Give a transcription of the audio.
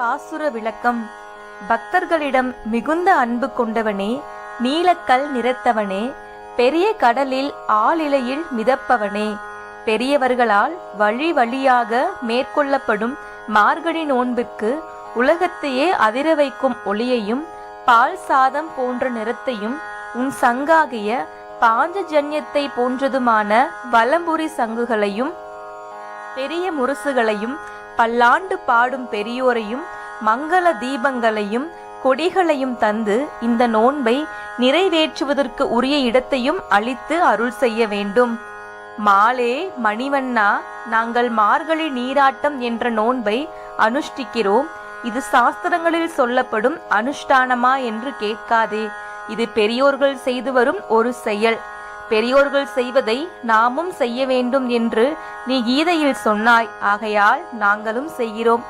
பாசுர விளக்கம். பக்தர்களிடம் மிகுந்த அன்பு கொண்டவனே, நீலக்கல் நிறத்தவனே, பெரிய கடலில் ஆளிலையில் மிதப்பவனே, பெரியவர்களால் வழி வழியாக மேற்கொள்ளப்படும் மார்கழி நோன்பிற்கு உலகத்தையே அதிர வைக்கும் ஒளியையும் பால் சாதம் போன்ற நிறத்தையும் உன் சங்காகிய பாஞ்சஜன்யத்தை போன்றதுமான வலம்புரி சங்குகளையும் பெரிய முரசுகளையும் பல்லாண்டு பாடும் பெரியோரையும் மங்கள தீபங்களையும் கொடிகளையும் தந்து இந்த நோன்பை நிறைவேற்றுவதற்கு உரிய இடத்தையும் அளித்து அருள் செய்ய வேண்டும். மாலே மணிவண்ணா, நாங்கள் மார்கழி நீராட்டம் என்ற நோன்பை அனுஷ்டிக்கிறோம். இது சாஸ்திரங்களில் சொல்லப்படும் அனுஷ்டானமா என்று கேட்காதே. இது பெரியோர்கள் செய்து வரும் ஒரு செயல். பெரியோர்கள் செய்வதை நாமும் செய்ய வேண்டும் என்று நீ கீதையில் சொன்னாய். ஆகையால் நாங்களும் செய்கிறோம்.